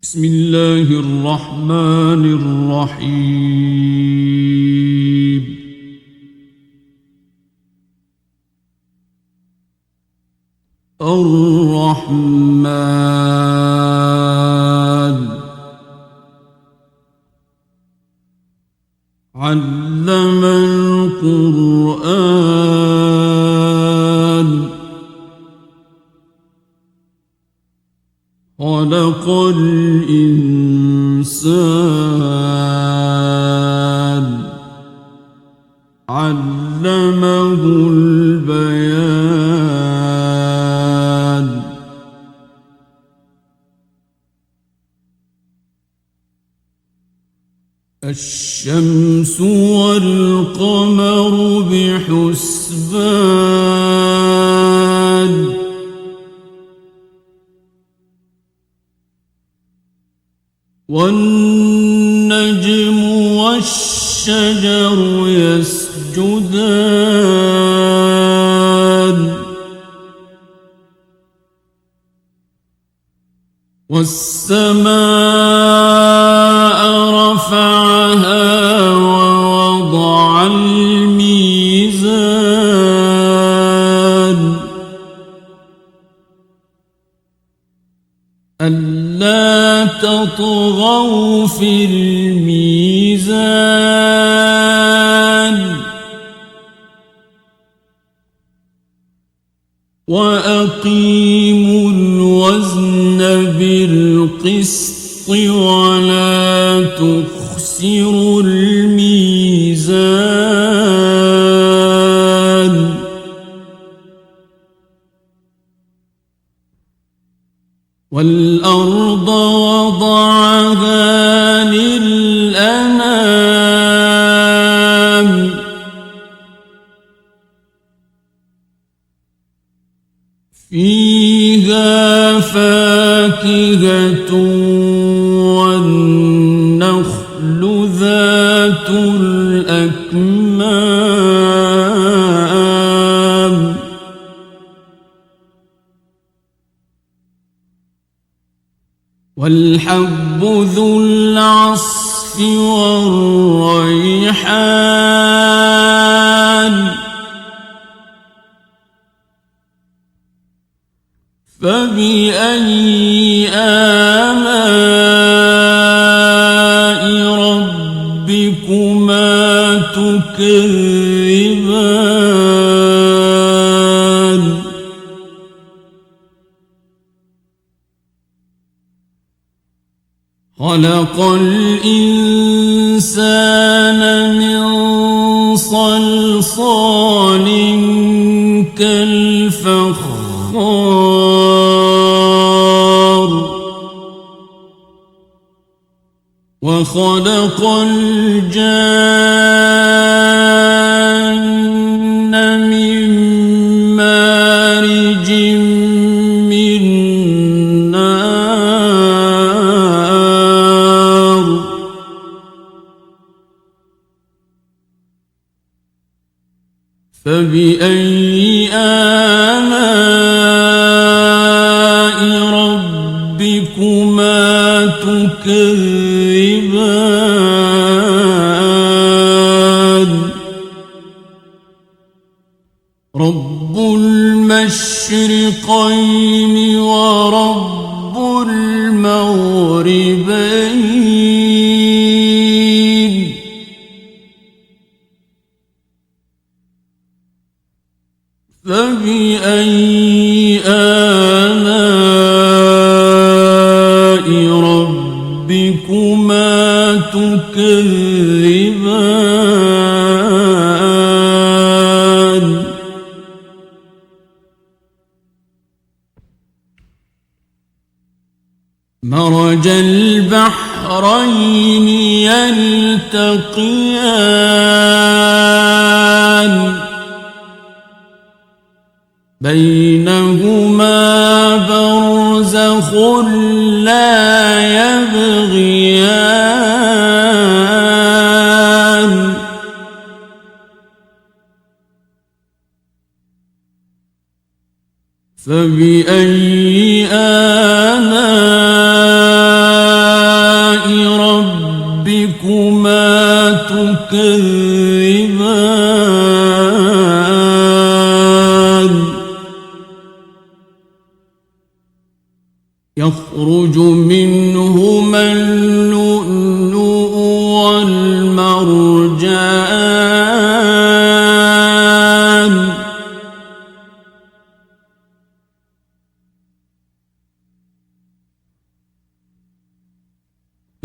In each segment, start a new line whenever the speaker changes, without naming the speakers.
بسم الله الرحمن الرحيم. الرحمن علم القرآن خلق الإنسان علمه البيان. الشمس والقمر بحسبان والنجم والشجر يسجدان والسماء رفعها ووضع الميزان ألا تطغوا في الميزان وأقيموا الوزن بالقسط ولا تخسروا الميزان والأرض وضعها للأنام فيها فاكهة والنخل ذات الأكمام والحب ذو العصف والريحان فبأي آلاء ربكما تكذبان خلق الإنسان من صلصال كالفخار وخلق الجان من مارج من نار فبأي آلاء ربكما تكذبان رب المشرقين ورب المغربين فبأي آلاء ربكما تكذبان مرج البحرين يلتقيان بينهما برزخ لا يبغيان فبأي آلاء ربكما تكذبان يخرج منهما اللؤلؤ والمرجان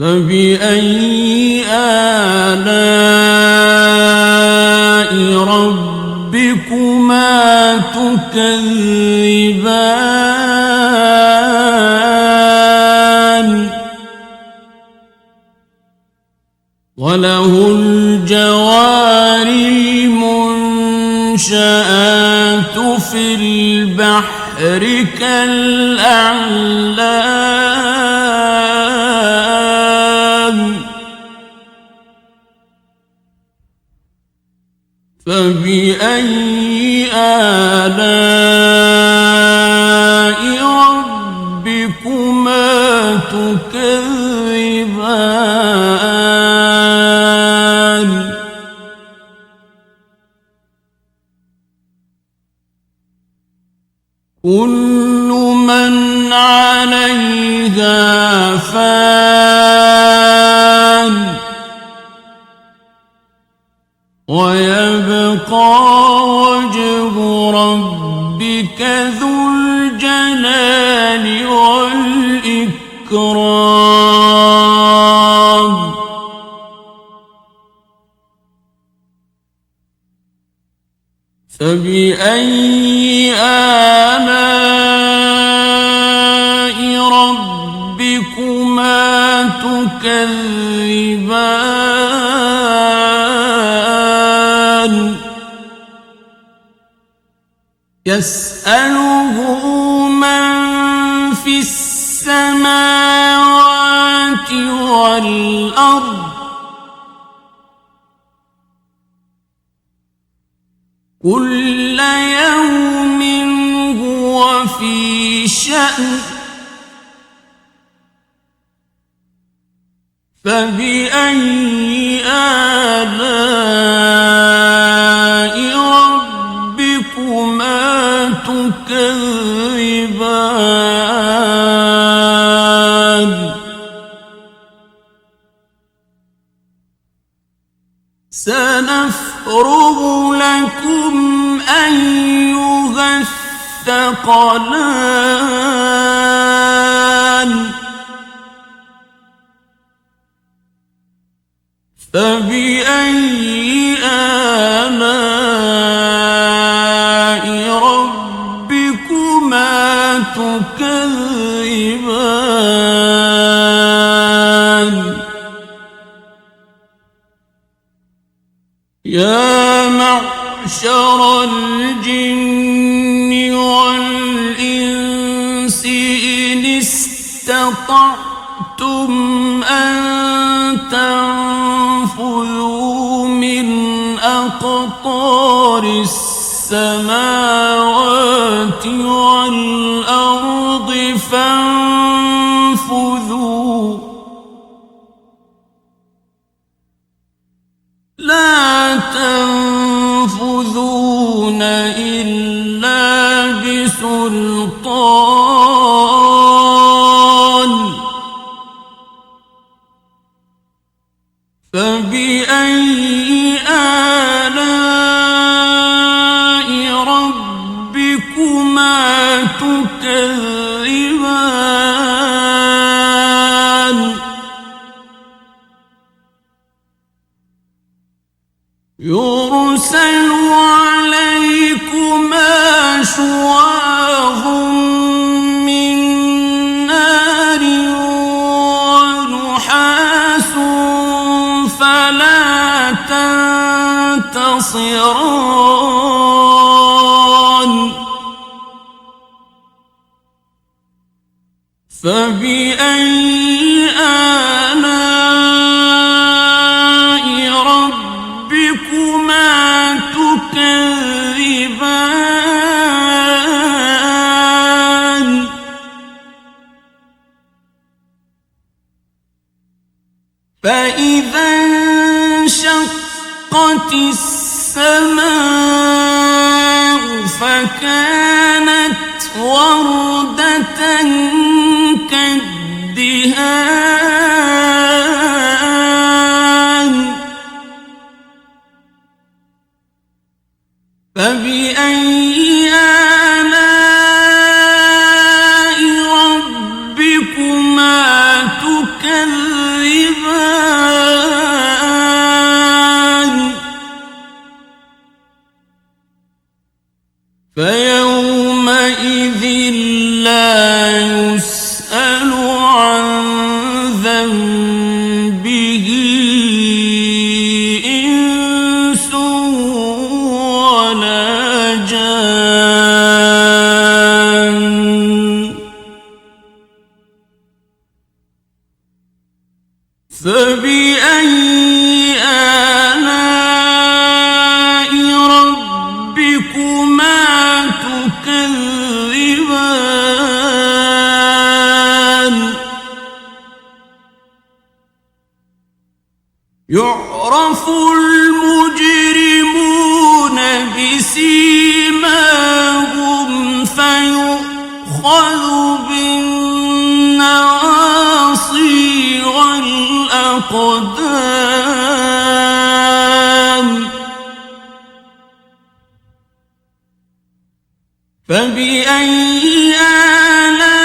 فبأي آلاء ربكما تكذبان وله الجوار المنشآت في البحر كالأعلام فبأي آلاء ربكما تكذبان كل من عليها فان ويبقى وجه ربك ذو الجلال والإكرام فبأي آلاء ربكما تكذبان يسأله من في السماوات والأرض كل يوم هو في شأن فبأي آلاء ربكما تكذبان سنفرغ لكم أيها الثقلان فبأي آلاء ربكما تكذبان يا معشر الجن والإنس إن استطعتم أن تنفذوا من أقطار السماوات والأرض فانفذوا لا تنفذون إلا بسلطان فبأي آلاء ربكما تكذبان يرسل عليكما شواظ من نار ونحاس فلا تنتصران فبأي آلاء ربكما تكذبان فإذا انشقت السماء فكانت وردة كالدهان فبأي آلاء ربكما تكذبان فيومئذ لا يسأل عن ذنبه إنس ولا جان فبأي آلاء ربكما تكذبان يعرف المجرمون بسيماهم فيؤخذ بالنواصي والأقدام فبأي آلاء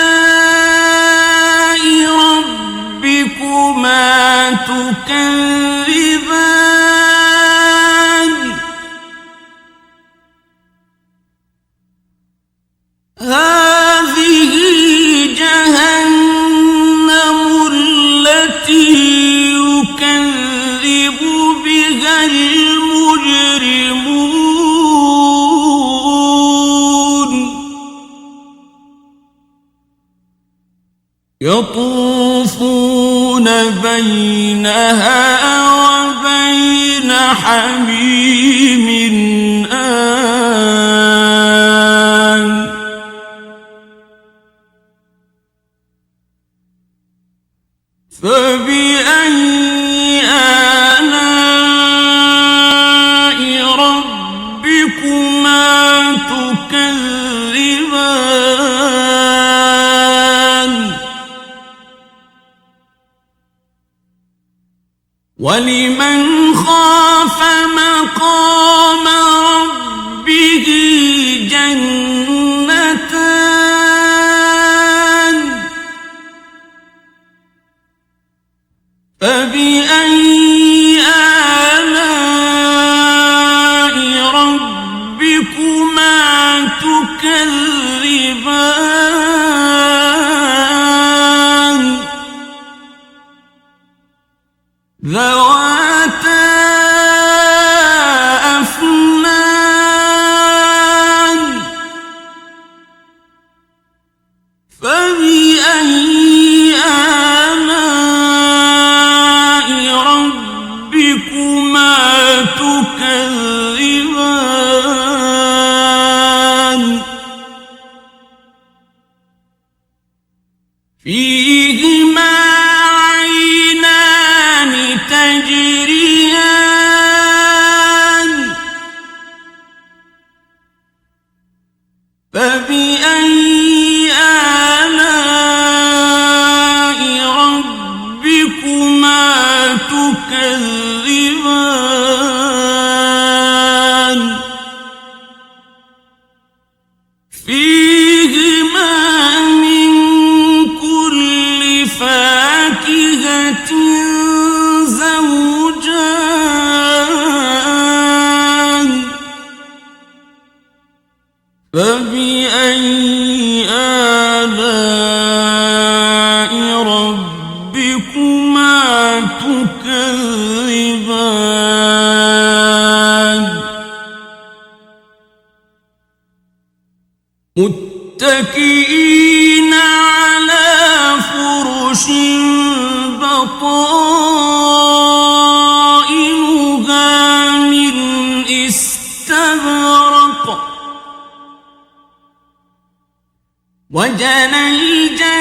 ربكما تكذبان هذه جهنم التي يكذب بها المجرمون يطوفون بينها وبين حميم آن فبأي آلاء ربكما تكذبان ولمن خاف مقام ربه جنتان فبأي آلاء ربكما تكذبان ذواتا أفنان فبأي آلاء ربكما تكذبان فيهما عينان تجريان فبأي آلاء ربكما تكذبان فيهما من كل فاكهة زوجان فبأي آلاء ربكما تكذبان متكئين على فرش بطائنها من استبرق وجنى الجنتين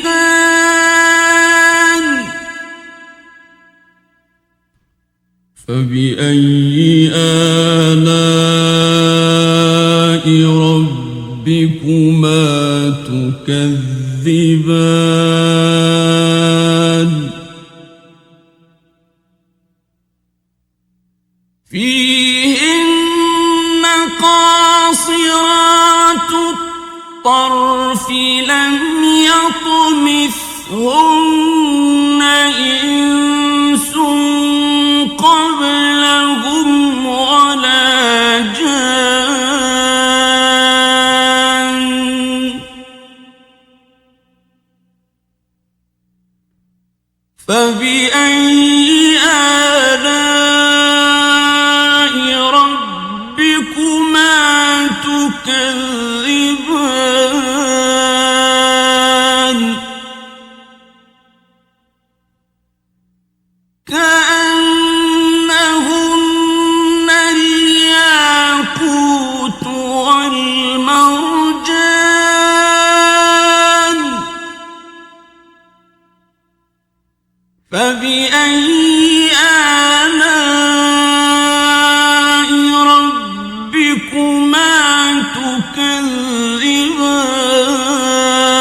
دان فبأي آلاء ربكما تكذبان فيهن قاصرات الطرف لم يطمثهن إنس قبلهم ولا جان فبأي آلاء ربكما تكذبان كأنهن الياقوت والمرجان فبأي آلاء ربكما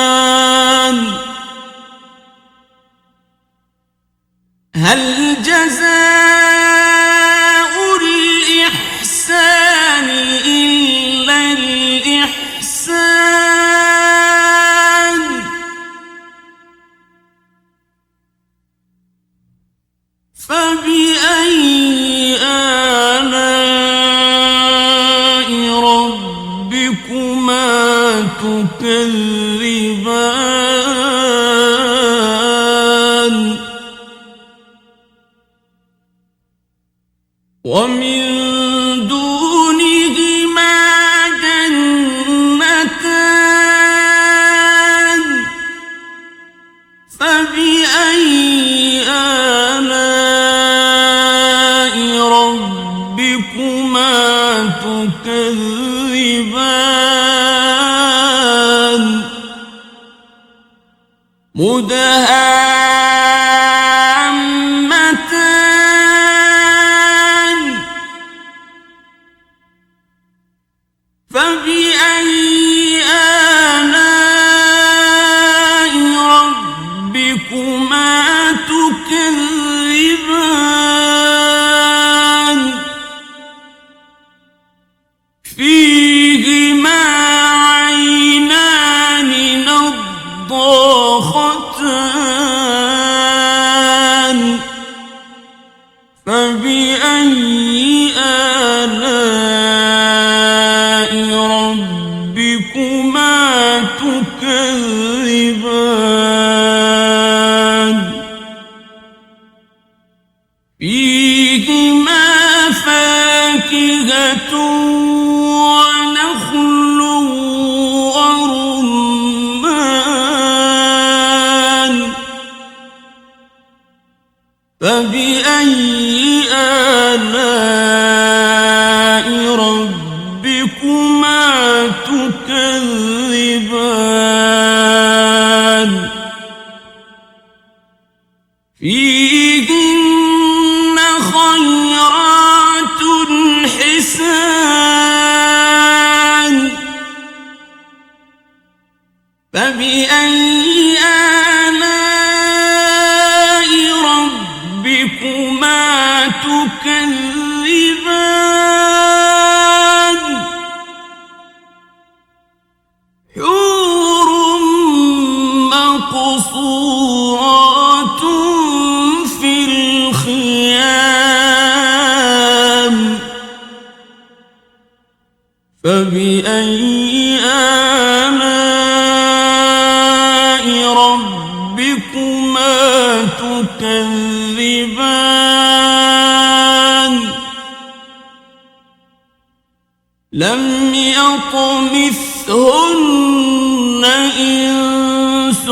تكذبان هل جزاء الإحسان إلا الإحسان فبأي آلاء ربكما تكذبان ومن دونهما جنتان فبأي آلاء ربكما تكذبان مدهامتان فبأي آلاء ربكما تكذبان فيهما عينان نضاختان فبأي آلاء ربكما تكذبان فيهما فاكهة ونخل ورمان فبأي آلاء ربكما تكذبان فيهن خيرات حسان فبأي آلاء ربكما تكذبان حور مقصورات في الخيام فبأي آلاء ربكما تكذبان لم يطمثهن إنس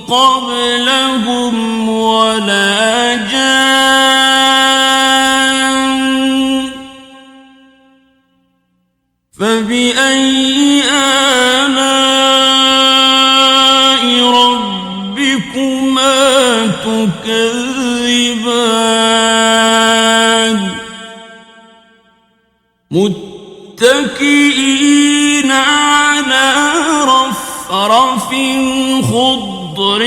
قبلهم ولا جان فبأي آلاء ربكما تكذبان متكئين على رفرف خضر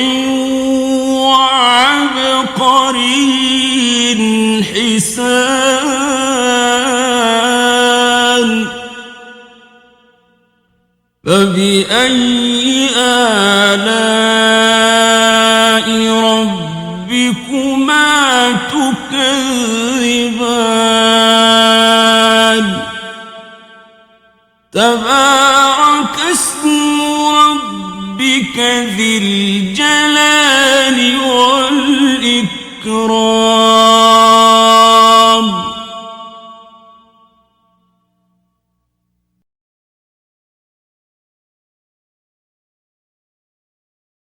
وعبقري حسان فبأي آلاء ربكما تكذبان تبارك اسم ربك ذي الجلال والإكرام